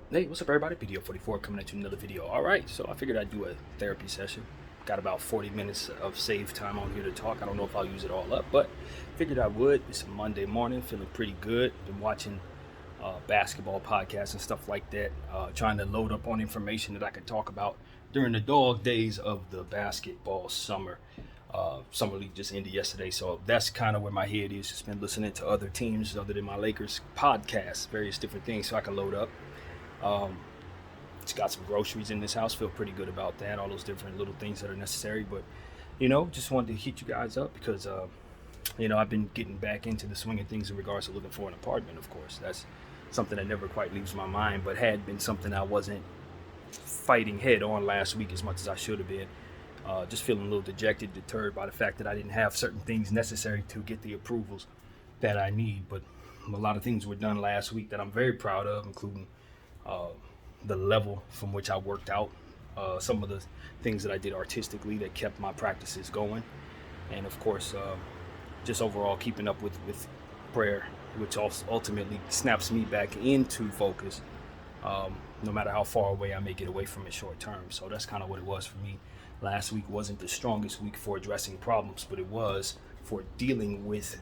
Hey, what's up, everybody? BDF 44 coming at you another video. All right, so I figured I'd do a therapy session. Got about 40 minutes of save time on here to talk. I don't know if I'll use it all up, but figured I would. It's a Monday morning, feeling pretty good. Been watching basketball podcasts and stuff like that, trying to load up on information that I could talk about during the dog days of the basketball summer. Summer league just ended yesterday, so that's kind of where my head is. Just been listening to other teams other than my Lakers podcasts, various different things, so I can load up. It's got some groceries in this house. Feel pretty good about that. All those different little things that are necessary. But, just wanted to hit you guys up because, I've been getting back into the swing of things in regards to looking for an apartment, of course. That's something that never quite leaves my mind, but had been something I wasn't fighting head on last week as much as I should have been. Just feeling a little dejected, deterred by the fact that I didn't have certain things necessary to get the approvals that I need. But a lot of things were done last week that I'm very proud of, including the level from which I worked out, some of the things that I did artistically that kept my practices going, and of course, just overall keeping up with prayer, which also ultimately snaps me back into focus, no matter how far away I may get away from it short term. So that's kind of what it was for me. Last week wasn't the strongest week for addressing problems, but it was for dealing with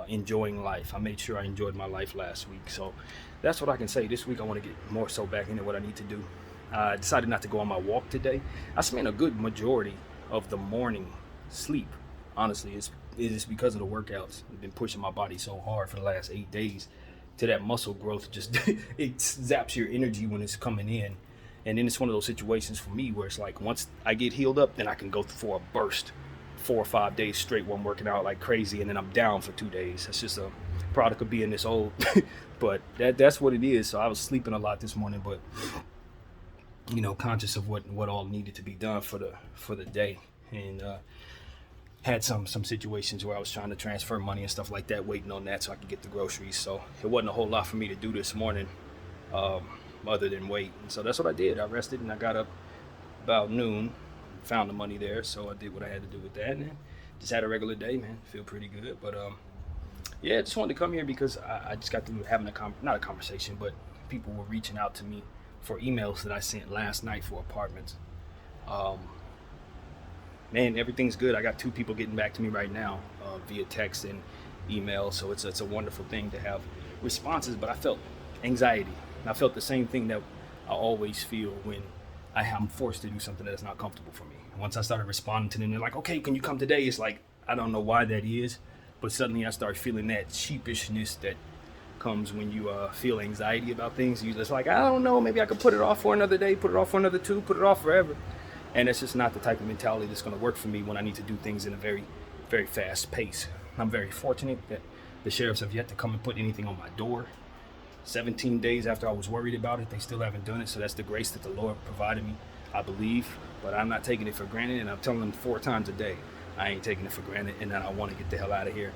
enjoying life. I made sure I enjoyed my life last week. So that's what I can say. This week I want to get more so back into what I need to do. I decided not to go on my walk today. I spent a good majority of the morning sleep. Honestly, it is because of the workouts. I've been pushing my body so hard for the last 8 days to that muscle growth. Just it zaps your energy when it's coming in. And then it's one of those situations for me where it's like once I get healed up, then I can go for a burst 4 or 5 days straight where I'm working out like crazy, and then I'm down for 2 days. That's just a product of being this old. But that's what it is. So I was sleeping a lot this morning, but conscious of what all needed to be done for the day, and had some situations where I was trying to transfer money and stuff like that, waiting on that so I could get the groceries. So it wasn't a whole lot for me to do this morning, other than wait. And so that's what I did. I rested and I got up about noon, found the money there, so I did what I had to do with that, and just had a regular day, man. Feel pretty good. But yeah, just wanted to come here because I just got through having not a conversation, but people were reaching out to me for emails that I sent last night for apartments. Man, everything's good. I got 2 people getting back to me right now via text and email, so it's a wonderful thing to have responses. But I felt anxiety. I felt the same thing that I always feel when I'm forced to do something that's not comfortable for me. Once I started responding to them, they're like, okay, can you come today? It's like, I don't know why that is, but suddenly I start feeling that sheepishness that comes when you feel anxiety about things. You're just like, I don't know, maybe I could put it off for another day, put it off for another 2, put it off forever. And it's just not the type of mentality that's going to work for me when I need to do things in a very, very fast pace. I'm very fortunate that the sheriffs have yet to come and put anything on my door. 17 days after I was worried about it, they still haven't done it. So that's the grace that the Lord provided me, I believe. But I'm not taking it for granted, and I'm telling them 4 times a day, I ain't taking it for granted, and that I want to get the hell out of here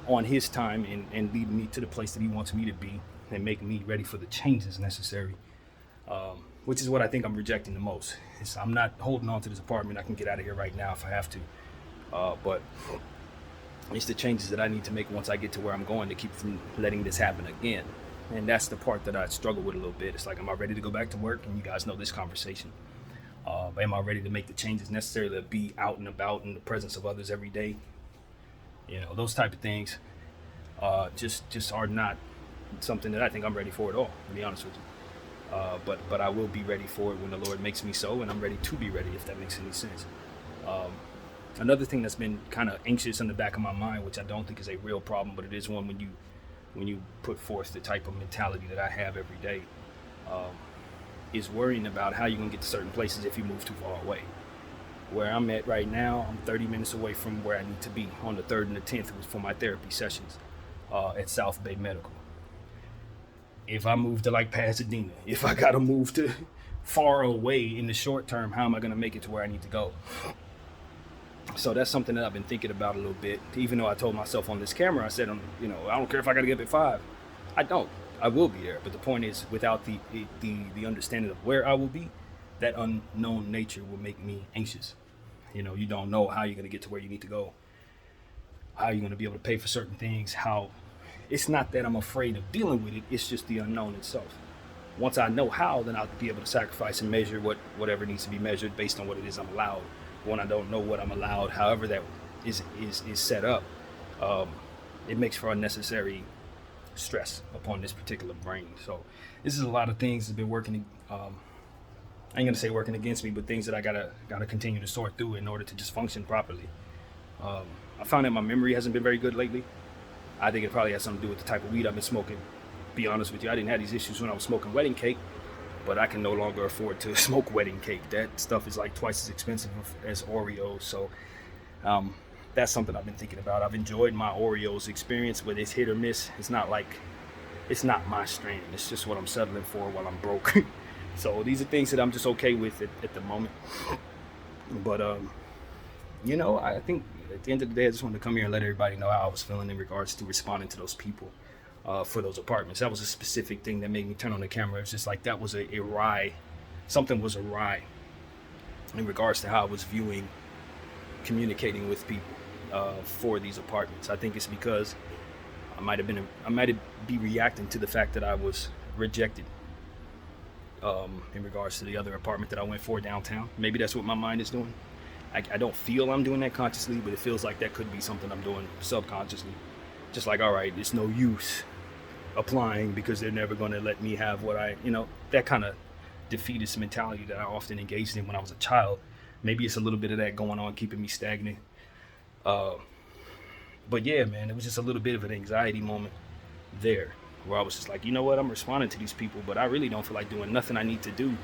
on his time and lead me to the place that he wants me to be and make me ready for the changes necessary, which is what I think I'm rejecting the most. I'm not holding on to this apartment. I can get out of here right now if I have to. But it's the changes that I need to make once I get to where I'm going to keep from letting this happen again. And that's the part that I struggle with a little bit. It's like, am I ready to go back to work? And you guys know this conversation. Am I ready to make the changes necessary to be out and about in the presence of others every day? Those type of things just are not something that I think I'm ready for at all, to be honest with you. But I will be ready for it when the Lord makes me so, and I'm ready to be ready, if that makes any sense. Another thing that's been kind of anxious in the back of my mind, which I don't think is a real problem, but it is one when you put forth the type of mentality that I have every day, is worrying about how you're going to get to certain places if you move too far away. Where I'm at right now, I'm 30 minutes away from where I need to be on the 3rd and the 10th for my therapy sessions at South Bay Medical. If I move to like Pasadena, if I got to move to far away in the short term, how am I going to make it to where I need to go? So that's something that I've been thinking about a little bit, even though I told myself on this camera, I said, I don't care if I got to get up at 5. I don't. I will be there. But the point is, without the understanding of where I will be, that unknown nature will make me anxious. You don't know how you're going to get to where you need to go, how you're going to be able to pay for certain things, how it's not that I'm afraid of dealing with it. It's just the unknown itself. Once I know how, then I'll be able to sacrifice and measure whatever needs to be measured based on what it is I'm allowed. When I don't know what I'm allowed, however that is set up, it makes for unnecessary stress upon this particular brain. So this is a lot of things that have been working. I ain't gonna say working against me, but things that I gotta continue to sort through in order to just function properly. I found that my memory hasn't been very good lately. I think it probably has something to do with the type of weed I've been smoking. Be honest with you, I didn't have these issues when I was smoking wedding cake, but I can no longer afford to smoke wedding cake. That stuff is like twice as expensive as Oreos. So that's something I've been thinking about. I've enjoyed my Oreos experience, but it's hit or miss. It's not my strain. It's just what I'm settling for while I'm broke. So these are things that I'm just okay with at the moment. But I think at the end of the day, I just wanted to come here and let everybody know how I was feeling in regards to responding to those people for those apartments. That was a specific thing that made me turn on the camera. It was just like that was something was awry in regards to how I was viewing communicating with people for these apartments. I think it's because I might be reacting to the fact that I was rejected in regards to the other apartment that I went for downtown. Maybe that's what my mind is doing. I don't feel I'm doing that consciously, but it feels like that could be something I'm doing subconsciously. Just like, all right, it's no use applying because they're never going to let me have what that kind of defeatist mentality that I often engaged in when I was a child. Maybe it's a little bit of that going on, keeping me stagnant. But yeah, man, it was just a little bit of an anxiety moment there where I was just like, you know what, I'm responding to these people, but I really don't feel like doing nothing I need to do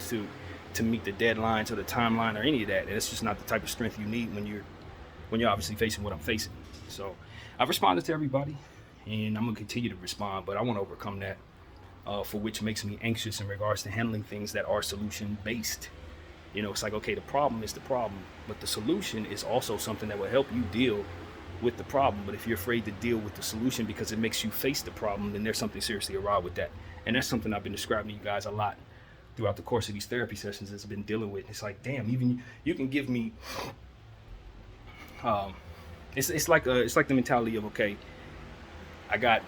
to meet the deadlines or the timeline or any of that. And it's just not the type of strength you need when you're obviously facing what I'm facing. So I've responded to everybody, and I'm gonna continue to respond, but I want to overcome that, for which makes me anxious in regards to handling things that are solution based. It's like, okay, the problem is the problem, but the solution is also something that will help you deal with the problem. But if you're afraid to deal with the solution because it makes you face the problem, then there's something seriously awry with that. And that's something I've been describing to you guys a lot throughout the course of these therapy sessions that's been dealing with. It's like, damn, even you can give me it's like the mentality of, okay, I got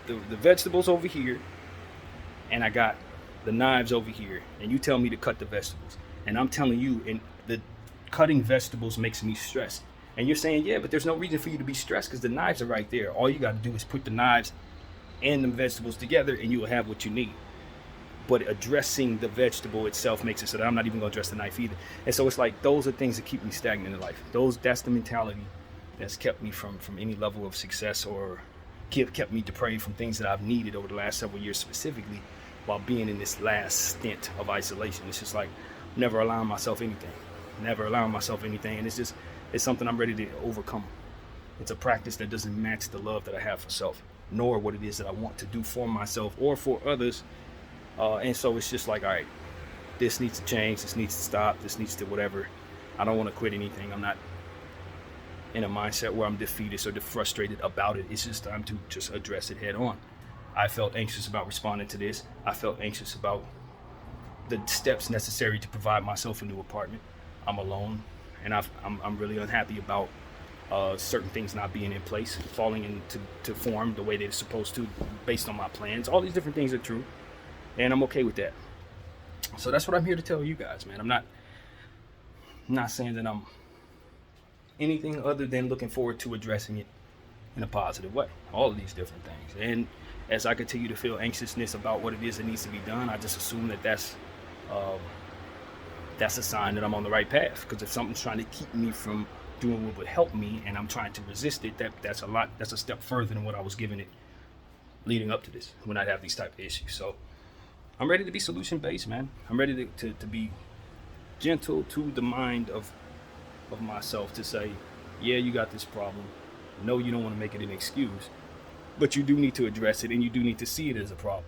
the vegetables over here and I got the knives over here, and you tell me to cut the vegetables, and I'm telling you, and the cutting vegetables makes me stressed, and you're saying, yeah, but there's no reason for you to be stressed because the knives are right there. All you got to do is put the knives and the vegetables together and you will have what you need. But addressing the vegetable itself makes it so that I'm not even going to address the knife either. And so it's like, those are things that keep me stagnant in life. That's the mentality that's kept me from any level of success, or kept me depraved from things that I've needed over the last several years, specifically while being in this last stint of isolation. It's just like never allowing myself anything. And it's something I'm ready to overcome. It's a practice that doesn't match the love that I have for self, nor what it is that I want to do for myself or for others. And so it's just like, all right, this needs to change, this needs to stop, this needs to whatever. I don't want to quit anything. I'm not in a mindset where I'm defeatist or frustrated about it. It's just time to just address it head on. I felt anxious about responding to this. I felt anxious about the steps necessary to provide myself a new apartment. I'm alone, and I'm really unhappy about certain things not being in place, falling into form the way they're supposed to based on my plans. All these different things are true, and I'm okay with that. So that's what I'm here to tell you guys, man. I'm not saying that I'm anything other than looking forward to addressing it in a positive way. All of these different things. And as I continue to feel anxiousness about what it is that needs to be done, I just assume that that's a sign that I'm on the right path. Because if something's trying to keep me from doing what would help me, and I'm trying to resist it, that's a step further than what I was giving it leading up to this, when I'd have these type of issues. So I'm ready to be solution based, man. I'm ready to be gentle to the mind of myself, to say, yeah, you got this problem. No, you don't want to make it an excuse, but you do need to address it, and you do need to see it as a problem.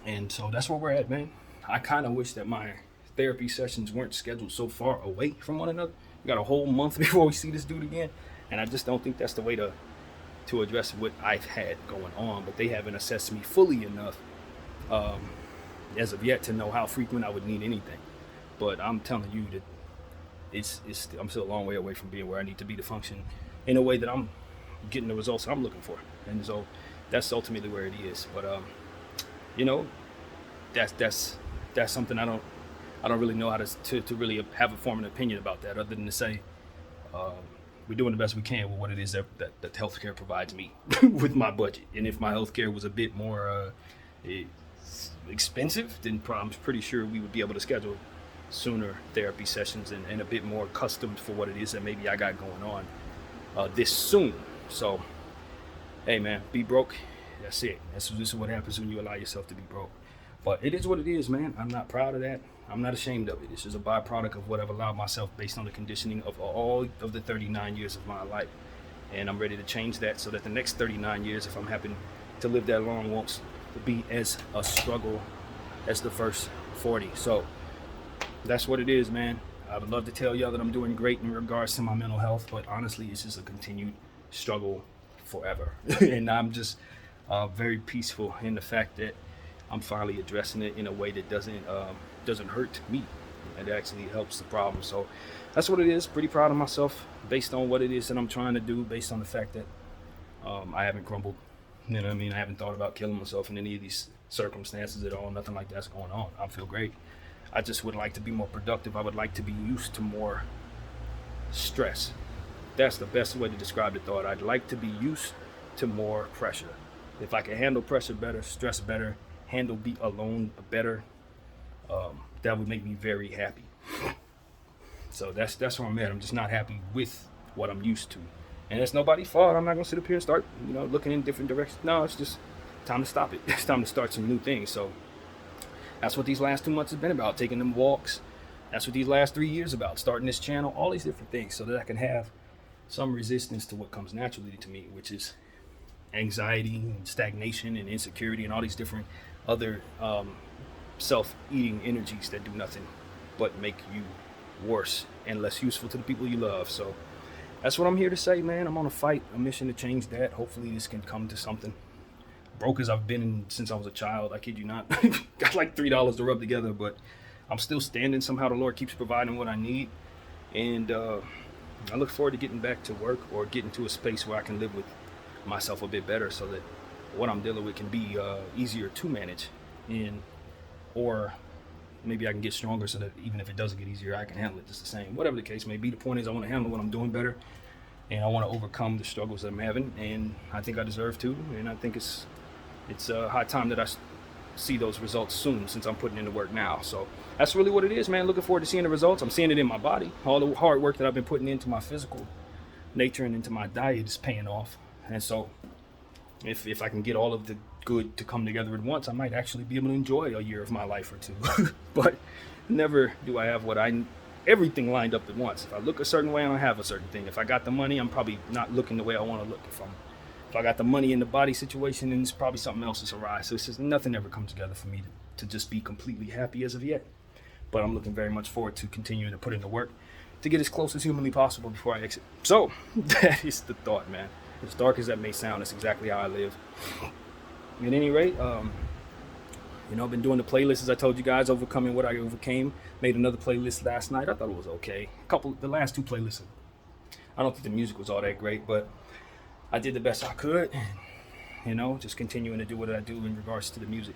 And so that's where we're at, man. I kind of wish that my therapy sessions weren't scheduled so far away from one another. We got a whole month before we see this dude again, and I just don't think that's the way to address what I've had going on. But they haven't assessed me fully enough as of yet to know how frequent I would need anything. But I'm telling you that I'm still a long way away from being where I need to be to function in a way that I'm getting the results I'm looking for. And so that's ultimately where it is. But that's something I don't really know how to really have a form an opinion about that, other than to say we're doing the best we can with what it is that healthcare provides me with my budget. And if my healthcare was a bit more expensive, then I'm pretty sure we would be able to schedule sooner therapy sessions and a bit more accustomed for what it is that maybe I got going on this soon. So, hey man, be broke. That's it. This is what happens when you allow yourself to be broke. But it is what it is, man. I'm not proud of that. I'm not ashamed of it. It's just a byproduct of what I've allowed myself based on the conditioning of all of the 39 years of my life. And I'm ready to change that so that the next 39 years, if I'm happen to live that long, won't be as a struggle as the first 40. So that's what it is, man. I would love to tell y'all that I'm doing great in regards to my mental health, but honestly, it's just a continued struggle forever. And I'm just very peaceful in the fact that I'm finally addressing it in a way that doesn't hurt me. It actually helps the problem. So that's what it is. Pretty proud of myself based on what it is that I'm trying to do, based on the fact that I haven't crumbled. You know what I mean? I haven't thought about killing myself in any of these circumstances at all. Nothing like that's going on. I feel great. I just would like to be more productive. I would like to be used to more stress. That's the best way to describe the thought. I'd like to be used to more pressure. If I can handle pressure better, stress better, handle be alone better, that would make me very happy. So that's where I'm at. I'm just not happy with what I'm used to. And it's nobody's fault. I'm not gonna sit up here and start, looking in different directions. No, it's just time to stop it. It's time to start some new things. So that's what these last 2 months has been about, taking them walks. That's what these last 3 years about, starting this channel, all these different things, so that I can have some resistance to what comes naturally to me, which is anxiety and stagnation and insecurity and all these different other self-eating energies that do nothing but make you worse and less useful to the people you love. So that's what I'm here to say, man. I'm on a mission to change that. Hopefully this can come to something. Broke as I've been since I was a child, I kid you not. Got like $3 to rub together, but I'm still standing. Somehow the Lord keeps providing what I need. And I look forward to getting back to work or getting to a space where I can live with myself a bit better, so that what I'm dealing with can be easier to manage, or maybe I can get stronger so that even if it doesn't get easier, I can handle it just the same. Whatever the case may be, the point is I want to handle what I'm doing better, and I want to overcome the struggles that I'm having, and I think I deserve to, and I think it's high time that I see those results soon, since I'm putting in the work now. So that's really what it is, man. Looking forward to seeing the results. I'm seeing it in my body. All the hard work that I've been putting into my physical nature and into my diet is paying off. And so if I can get all of the good to come together at once, I might actually be able to enjoy a year of my life or two. But never do I have everything lined up at once. If I look a certain way, I don't have a certain thing. If I got the money, I'm probably not looking the way I want to look. If I got the money in the body situation, then it's probably something else that's awry. So it's just nothing ever comes together for me to just be completely happy as of yet. But I'm looking very much forward to continuing to put in the work to get as close as humanly possible before I exit. So that is the thought, man. As dark as that may sound, that's exactly how I live. At any rate, I've been doing the playlists, as I told you guys, overcoming what I overcame. Made another playlist last night. I thought it was okay. The last two playlists, I don't think the music was all that great, but I did the best I could, and just continuing to do what I do in regards to the music.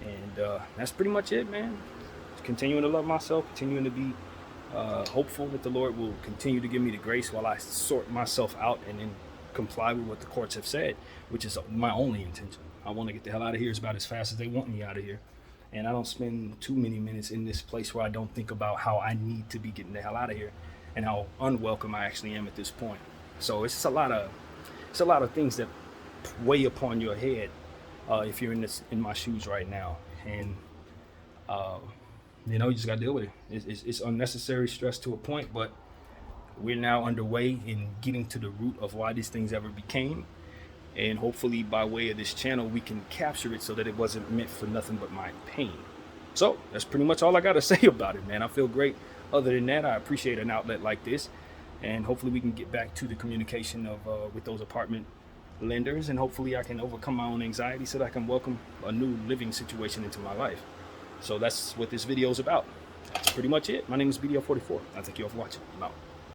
And that's pretty much it, man. Just continuing to love myself, continuing to be hopeful that the Lord will continue to give me the grace while I sort myself out and then comply with what the courts have said, which is my only intention. I want to get the hell out of here as about as fast as they want me out of here. And I don't spend too many minutes in this place where I don't think about how I need to be getting the hell out of here and how unwelcome I actually am at this point. So it's a lot of things that weigh upon your head if you're in my shoes right now. And you just gotta deal with it. It's unnecessary stress to a point, but we're now underway in getting to the root of why these things ever became. And hopefully by way of this channel, we can capture it so that it wasn't meant for nothing but my pain. So that's pretty much all I got to say about it, man. I feel great. Other than that, I appreciate an outlet like this. And hopefully we can get back to the communication of with those apartment lenders. And hopefully I can overcome my own anxiety so that I can welcome a new living situation into my life. So that's what this video is about. That's pretty much it. My name is BDF 44. I thank you all for watching. I'm out.